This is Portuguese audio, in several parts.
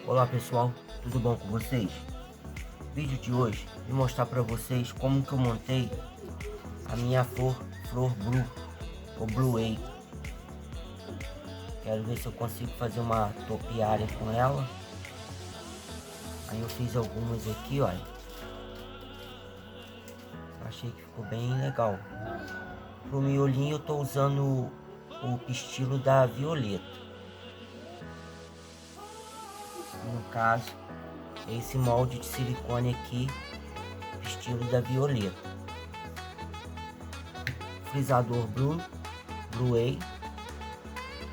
Olá pessoal, tudo bom com vocês? Vídeo de hoje, vou mostrar para vocês como que eu montei a minha flor Blue, ou Blue Egg. Quero ver se eu consigo fazer uma topiária com ela. Aí eu fiz algumas aqui, olha. Achei que ficou bem legal. Pro miolinho eu tô usando o pistilo da Violeta. No caso, esse molde de silicone aqui, estilo da Violeta. Frisador Blue Egg.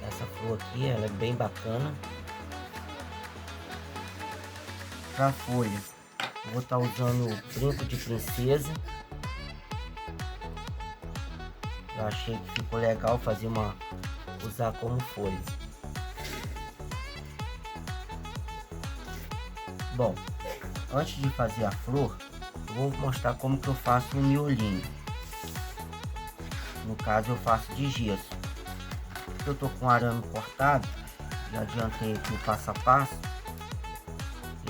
Essa flor aqui, ela é bem bacana. Para folha, eu vou estar usando o brinco de princesa. Eu achei que ficou legal usar como folha. Bom, antes de fazer a flor, eu vou mostrar como que eu faço o miolinho. No caso eu faço de gesso. Eu tô com arame cortado, já adiantei aqui o passo a passo.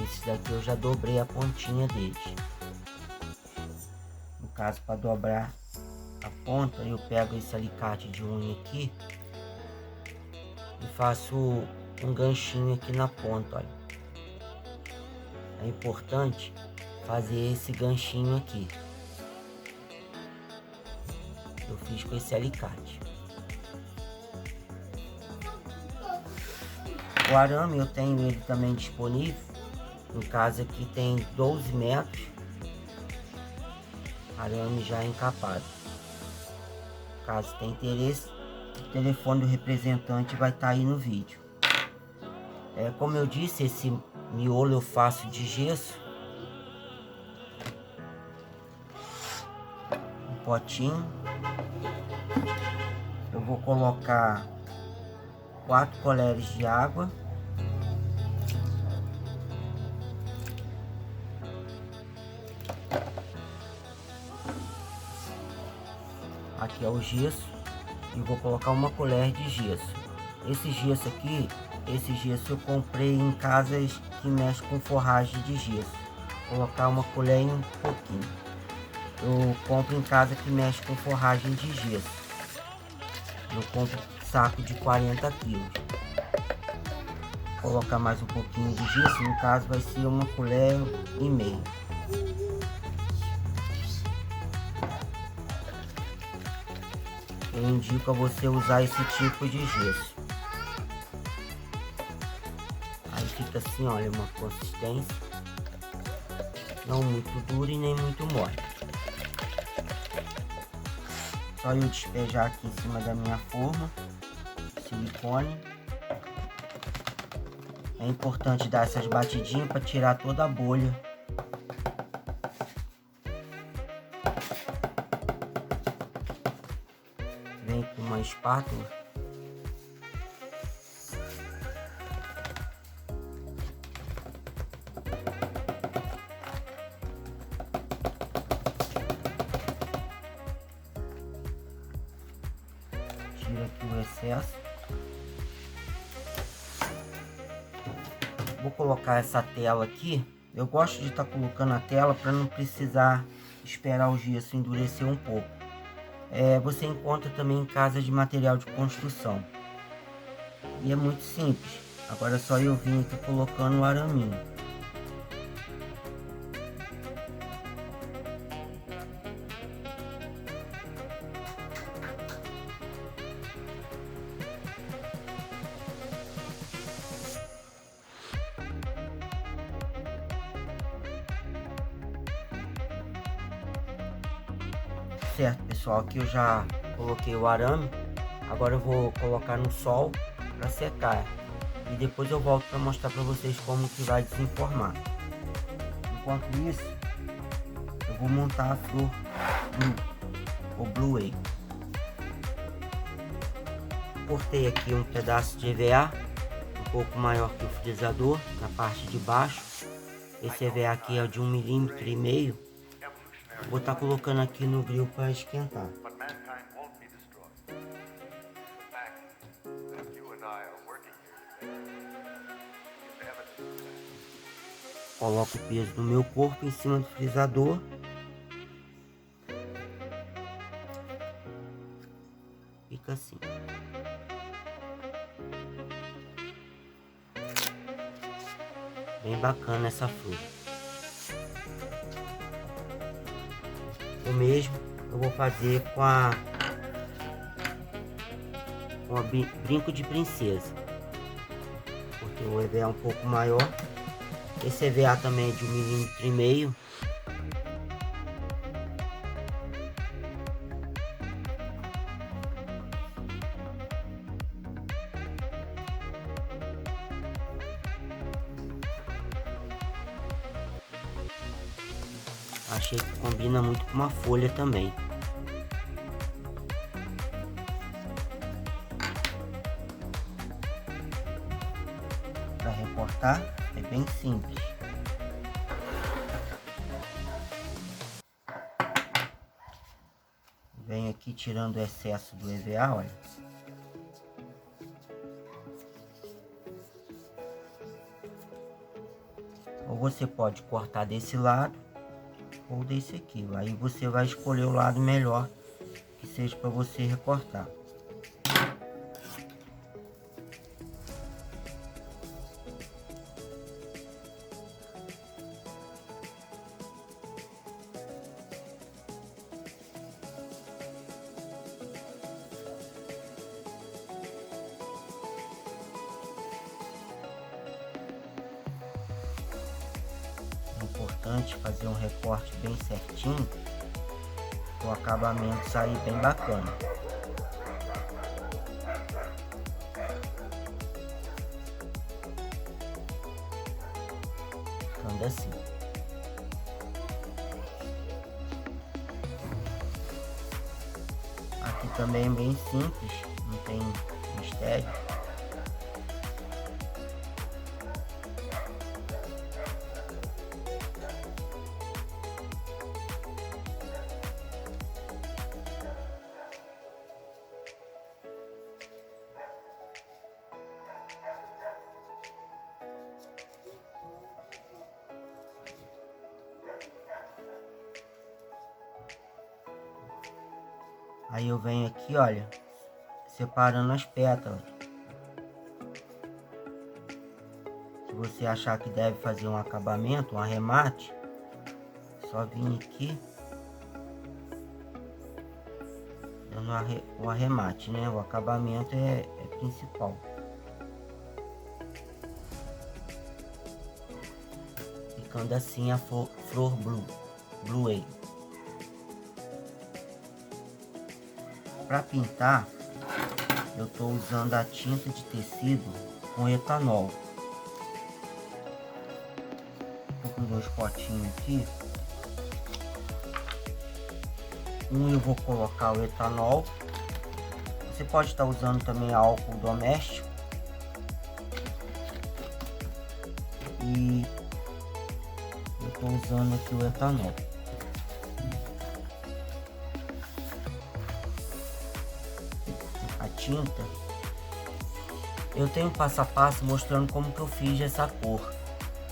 Esse daqui eu já dobrei a pontinha deles. No caso, para dobrar a ponta, eu pego esse alicate de unha aqui e faço um ganchinho aqui na ponta, olha. É importante fazer esse ganchinho aqui. Eu fiz com esse alicate. O arame eu tenho ele também disponível. No caso aqui tem 12 metros. Arame já encapado. Caso tenha interesse, o telefone do representante vai estar aí no vídeo. Como eu disse, esse miolo eu faço de gesso. Um potinho. Eu vou colocar 4 colheres de água. Aqui é o gesso. E vou colocar uma colher de gesso. Esse gesso eu comprei em casas que mexem com forragem de gesso. Vou colocar uma colher e um pouquinho. Eu compro em casa que mexe com forragem de gesso. Eu compro saco de 40 quilos. Vou colocar mais um pouquinho de gesso, no caso vai ser uma colher e meia. Eu indico a você usar esse tipo de gesso. Aí fica assim, olha, uma consistência não muito dura e nem muito mole. Só eu despejar aqui em cima da minha forma, silicone. É importante dar essas batidinhas para tirar toda a bolha. Vem com uma espátula. Tira aqui o excesso. Vou colocar essa tela aqui. Eu gosto de estar colocando a tela para não precisar esperar o gesso endurecer um pouco. Você encontra também em casas de material de construção. E é muito simples. Agora é só eu vir aqui colocando o araminho. Certo, pessoal, aqui eu já coloquei o arame. Agora eu vou colocar no sol para secar. E depois eu volto para mostrar para vocês como que vai desenformar. Enquanto isso, eu vou montar a flor o Blue Egg. Cortei aqui um pedaço de EVA, um pouco maior que o frisador, na parte de baixo. Esse EVA aqui é de 1,5 mm. Vou estar colocando aqui no grill para esquentar. Coloco o peso do meu corpo em cima do frisador. Fica assim. Bem bacana essa flor. O mesmo eu vou fazer com a brinco de princesa. Porque o EVA é um pouco maior. Esse EVA também é de 1,5 mm. Achei que combina muito com uma folha também. Para recortar é bem simples. Venho aqui tirando o excesso do EVA, olha. Ou você pode cortar desse lado ou desse aqui. Aí você vai escolher o lado melhor que seja para você recortar. É importante fazer um recorte bem certinho, para o acabamento sair bem bacana. Ficando assim. Aqui também é bem simples, não tem mistério. Aí eu venho aqui, olha, separando as pétalas. Se você achar que deve fazer um acabamento, um arremate, só vir aqui dando um arremate, né? O acabamento é principal. Ficando assim a flor Blue Ale. Para pintar, eu estou usando a tinta de tecido com etanol. Estou com 2 potinhos aqui. Um eu vou colocar o etanol. Você pode estar usando também álcool doméstico. E eu estou usando aqui o etanol. Tinta, eu tenho passo a passo mostrando como que eu fiz essa cor.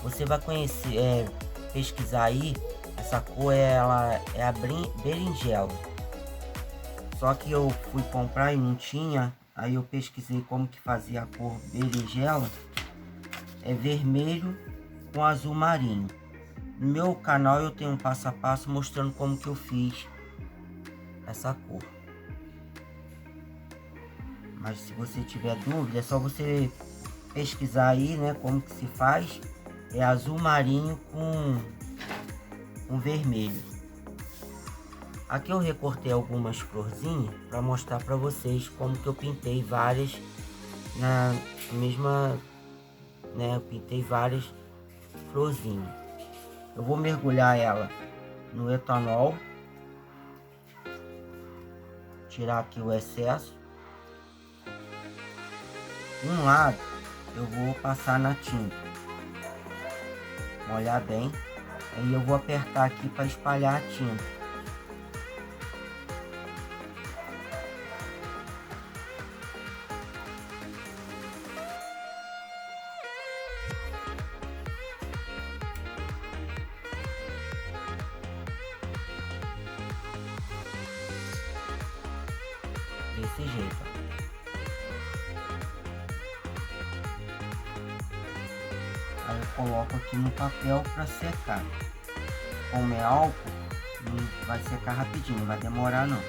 Você vai conhecer, pesquisar aí, essa cor ela é a berinjela. Só que eu fui comprar e não tinha, aí eu pesquisei como que fazia a cor berinjela. É vermelho com azul marinho. No meu canal eu tenho um passo a passo mostrando como que eu fiz essa cor. Mas se você tiver dúvida, é só você pesquisar aí, né, como que se faz. É azul marinho com vermelho. Aqui eu recortei algumas florzinhas para mostrar para vocês como que eu pintei várias na mesma, né, eu pintei várias florzinhas. Eu vou mergulhar ela no etanol, tirar aqui o excesso. Um lado eu vou passar na tinta, molhar bem, aí eu vou apertar aqui para espalhar a tinta. desse jeito, ó. Aí eu coloco aqui no papel para secar. Como é álcool, não vai secar rapidinho, não vai demorar não.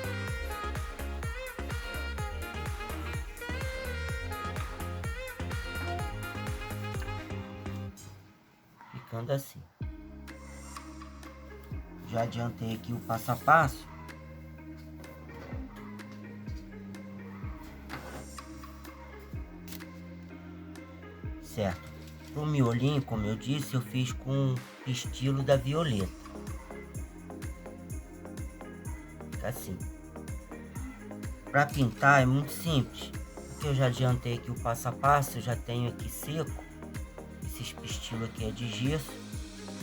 Ficando assim. Já adiantei aqui o passo a passo. Certo. Pro miolinho, como eu disse, eu fiz com estilo da Violeta. Fica assim. Para pintar é muito simples. Aqui eu já adiantei aqui o passo a passo, eu já tenho aqui seco. Esse pistilo aqui é de gesso.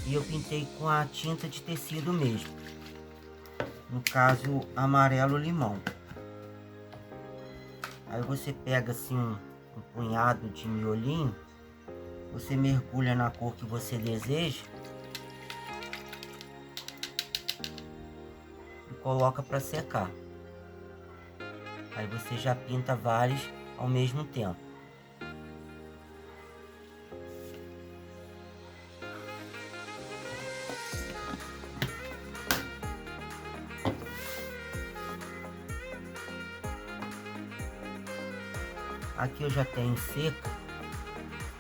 E eu pintei com a tinta de tecido mesmo. No caso, amarelo limão. Aí você pega assim um punhado de miolinho. Você mergulha na cor que você deseja. E coloca para secar. Aí você já pinta vários ao mesmo tempo. Aqui eu já tenho seca.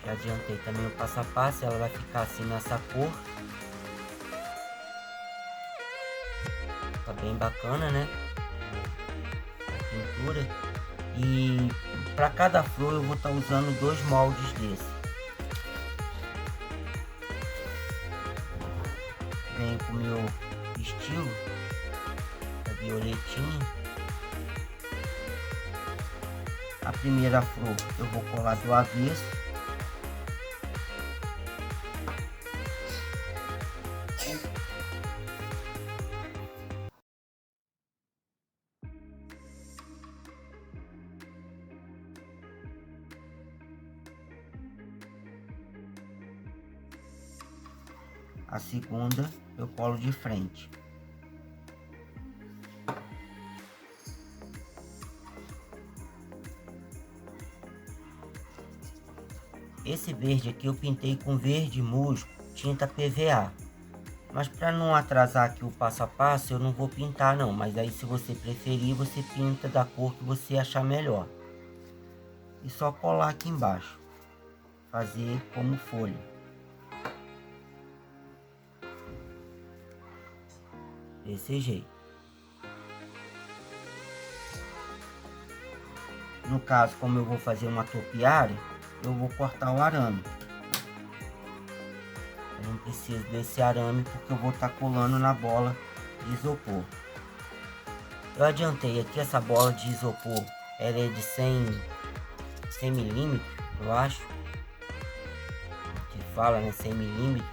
Já adiantei também o passo a passo. Ela vai ficar assim nessa cor. Tá bem bacana, né? A pintura. E para cada flor eu vou estar usando 2 moldes desse. Venho com o meu estilo, a violetinha. A primeira flor eu vou colar do avesso. A segunda eu colo de frente. Esse verde aqui eu pintei com verde musgo, tinta PVA. Mas para não atrasar aqui o passo a passo, eu não vou pintar não. Mas aí se você preferir, você pinta da cor que você achar melhor. E só colar aqui embaixo. Fazer como folha. Desse jeito. No caso, como eu vou fazer uma topiária, eu vou cortar o arame. Eu não preciso desse arame porque eu vou estar colando na bola de isopor. Eu adiantei aqui essa bola de isopor. Ela é de 100 milímetros, eu acho. Que fala, né? 100 milímetros.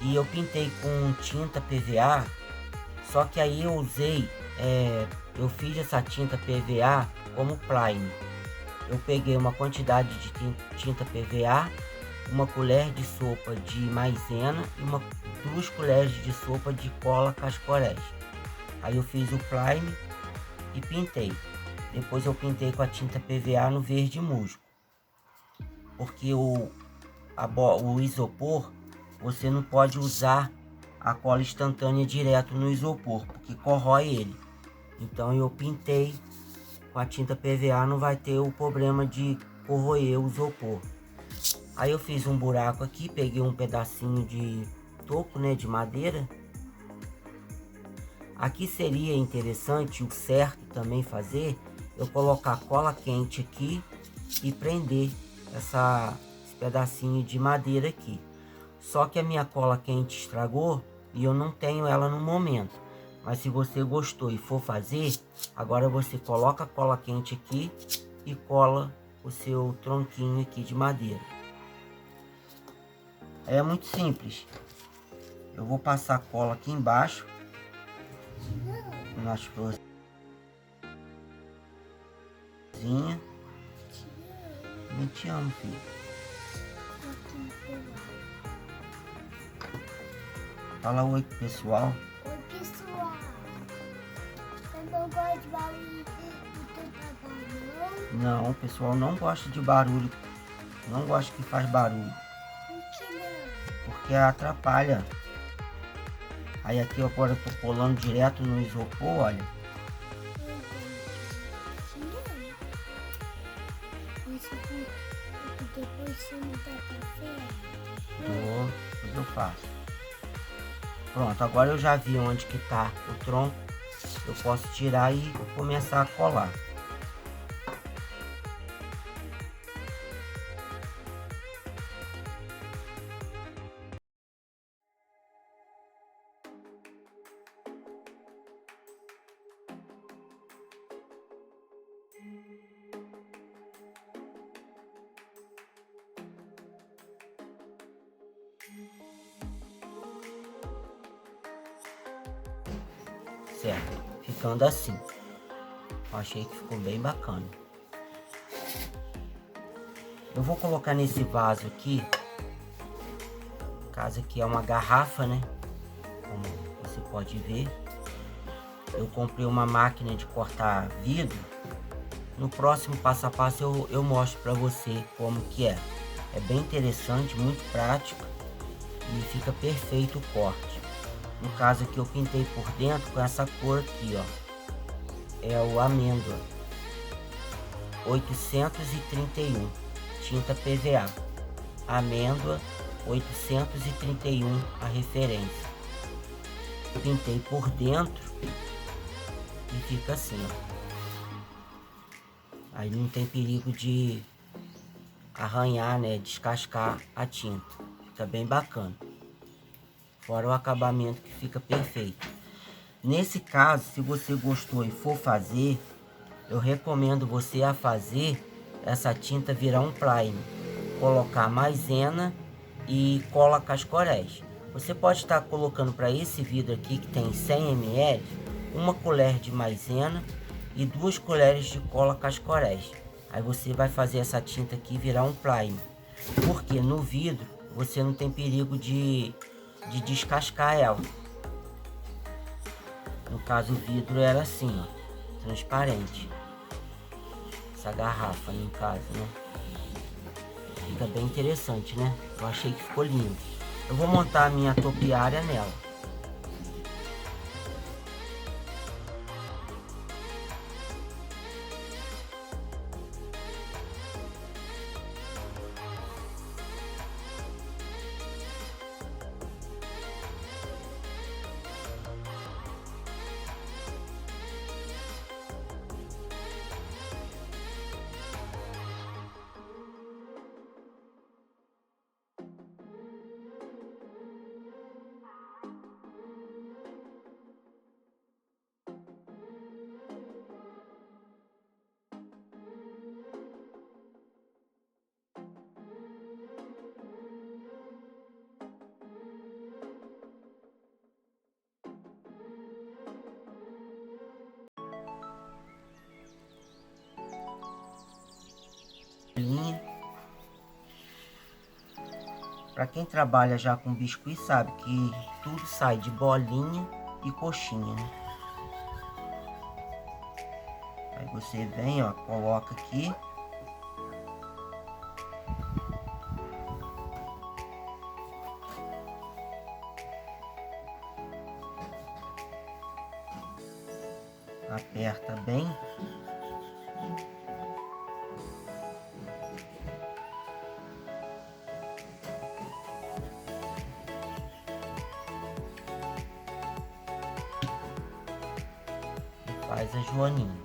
E eu pintei com tinta PVA. Só que aí eu usei, eu fiz essa tinta PVA como primer. Eu peguei uma quantidade de tinta PVA, uma colher de sopa de maisena e 2 colheres de sopa de cola Cascorés. Aí eu fiz o primer e pintei. Depois eu pintei com a tinta PVA no verde musgo. Porque o isopor, você não pode usar a cola instantânea direto no isopor, porque corrói ele. Então eu pintei com a tinta PVA, não vai ter o problema de corroer o isopor. Aí eu fiz um buraco aqui, peguei um pedacinho de toco, né, de madeira. Aqui seria interessante, o certo também fazer, eu colocar cola quente aqui e prender esse pedacinho de madeira aqui. Só que a minha cola quente estragou e eu não tenho ela no momento. Mas se você gostou e for fazer, agora você coloca a cola quente aqui e cola o seu tronquinho aqui de madeira. É muito simples. Eu vou passar cola aqui embaixo nas florzinhas. Eu te amo, filho. Fala oi pro pessoal. Oi, pessoal. Eu não gosto de barulho do Não, o pessoal não gosta de barulho. Não gosta que faz barulho. Porque atrapalha. Aí aqui agora eu tô colando direto no isopor, olha. Depois você me dá café? Depois eu faço. Pronto, agora eu já vi onde que tá o tronco. Eu posso tirar e começar a colar. Certo, ficando assim. Eu achei que ficou bem bacana. Eu vou colocar nesse vaso aqui. No caso aqui é uma garrafa, né? Como você pode ver. Eu comprei uma máquina de cortar vidro. No próximo passo a passo eu mostro para você como que é. É bem interessante, muito prático e fica perfeito o corte. No caso aqui eu pintei por dentro com essa cor aqui, ó. É o amêndoa 831, tinta PVA. Amêndoa 831 a referência. Pintei por dentro e fica assim, ó. Aí não tem perigo de arranhar, né? Descascar a tinta. Fica bem bacana. Fora o acabamento que fica perfeito. Nesse caso, se você gostou e for fazer, eu recomendo você a fazer essa tinta virar um primer. Colocar maisena e cola cascorés. Você pode estar colocando para esse vidro aqui que tem 100 ml, uma colher de maisena e 2 colheres de cola cascorés. Aí você vai fazer essa tinta aqui virar um primer. Porque no vidro você não tem perigo de descascar ela. No caso o vidro era assim, ó, transparente. Essa garrafa, no caso, né? Fica bem interessante, né? Eu achei que ficou lindo. Eu vou montar a minha topiária nela. Para quem trabalha já com biscuit sabe que tudo sai de bolinha e coxinha, né? Aí você vem, ó, coloca aqui. Aperta bem. Faz a joaninha.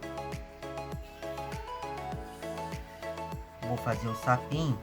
Vou fazer o sapinho.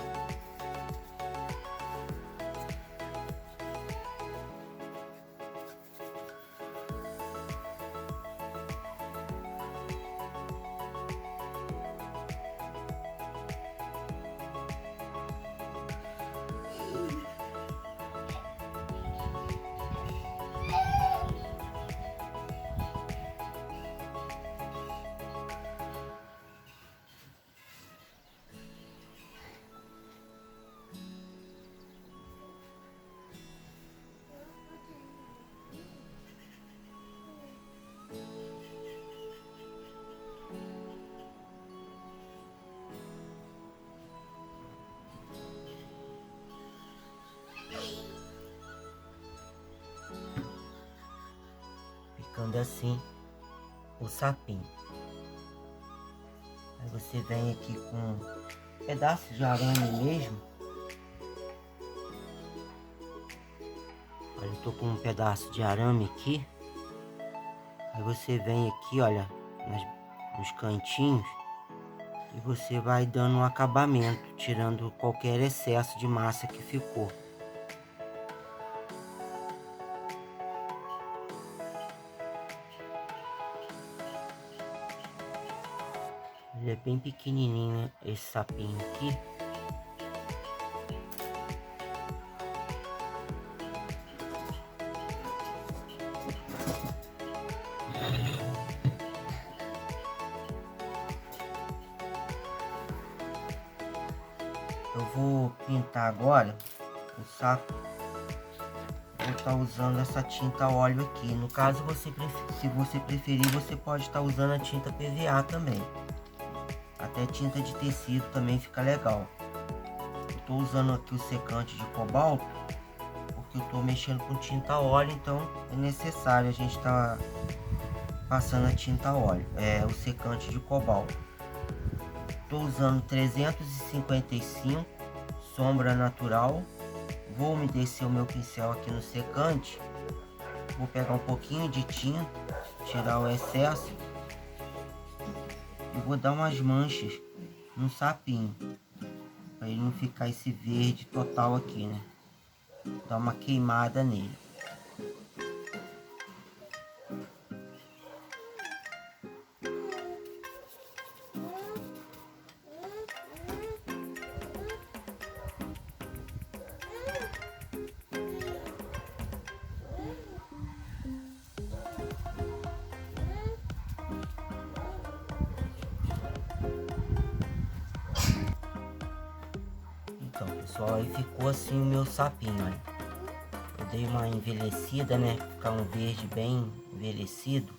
ficando assim o sapinho. Aí você vem aqui com um pedaço de arame mesmo. Olha, eu tô com um pedaço de arame aqui. Aí você vem aqui, olha, nos cantinhos, e você vai dando um acabamento, tirando qualquer excesso de massa que ficou. Ele é bem pequenininho, esse sapinho aqui. Eu vou pintar agora o sapo. Vou estar usando essa tinta óleo aqui. No caso, se você preferir, você pode estar usando a tinta PVA também. Até tinta de tecido também fica legal. Eu estou usando aqui o secante de cobalto, porque eu estou mexendo com tinta óleo, então é necessário a gente estar passando a tinta óleo, o secante de cobalto. Estou usando 355 sombra natural. Vou umedecer o meu pincel aqui no secante. Vou pegar um pouquinho de tinta, tirar o excesso e vou dar umas manchas no sapinho, para ele não ficar esse verde total aqui, né? Dar uma queimada nele. Então, pessoal, aí ficou assim o meu sapinho, olha. Eu dei uma envelhecida, né? Ficar um verde bem envelhecido.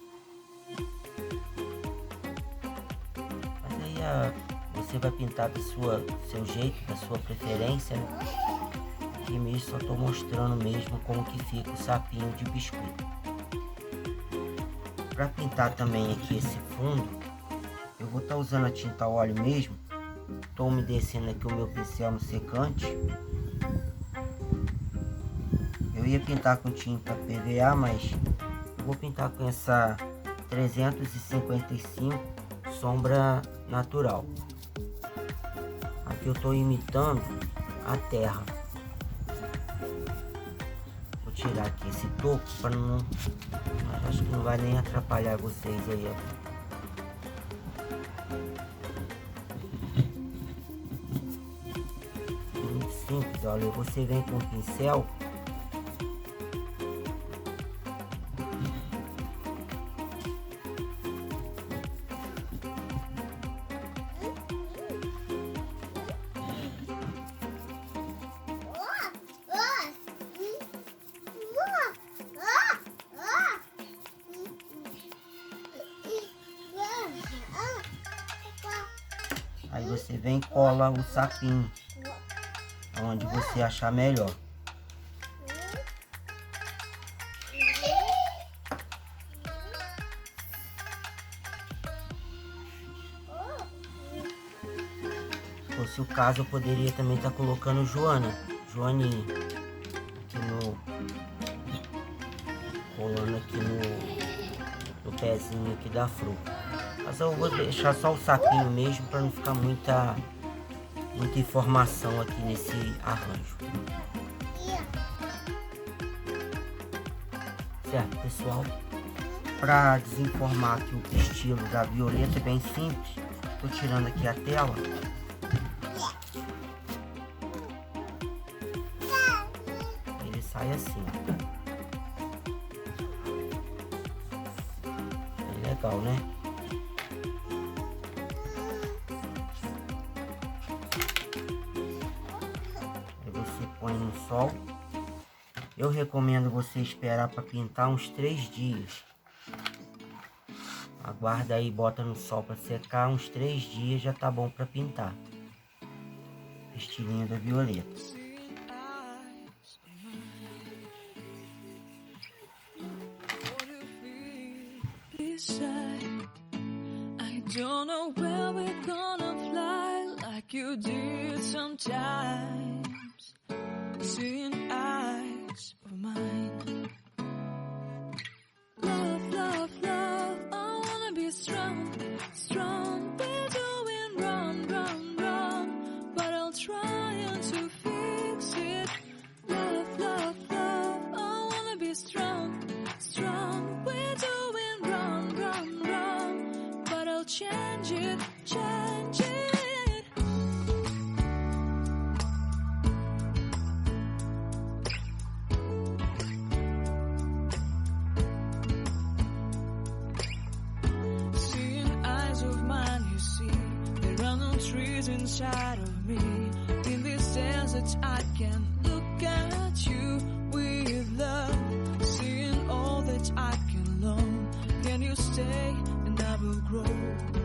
Mas aí você vai pintar do seu jeito, da sua preferência, né? Aqui mesmo só tô mostrando mesmo como que fica o sapinho de biscoito. Para pintar também aqui esse fundo, eu vou estar usando a tinta óleo mesmo. Estou umedecendo aqui o meu pincel no secante. Eu ia pintar com tinta PVA, mas eu vou pintar com essa 355 sombra natural. Aqui eu estou imitando a terra. Vou tirar aqui esse toco para não... Mas acho que não vai nem atrapalhar vocês aí, ó. Simples, olha, você vem com o pincel aí você vem e cola o sapinho onde você achar melhor. Se fosse o caso, eu poderia também estar colocando Joaninha aqui colando aqui no pezinho aqui da fruta. Mas eu vou deixar só o sapinho mesmo para não ficar muita informação aqui nesse arranjo. Certo, pessoal? Para desenformar aqui o estilo da Violeta é bem simples. Tô tirando aqui a tela. Ele sai assim. É legal, né? Põe no sol. Eu recomendo você esperar para pintar uns 3 dias. Aguarda aí, bota no sol para secar, uns 3 dias já tá bom para pintar. Estilinho da Violeta. decide. I don't know where we're gonna fly like you did sometimes. Seeing eyes of mine. Love, love, love, I wanna be strong, strong. We're doing wrong, wrong, wrong, but I'll try to fix it. Love, love, love, I wanna be strong, strong. We're doing wrong, wrong, wrong, but I'll change it, change it. Trees inside of me. In this desert I can look at you with love. Seeing all that I can learn. Can you stay and I will grow?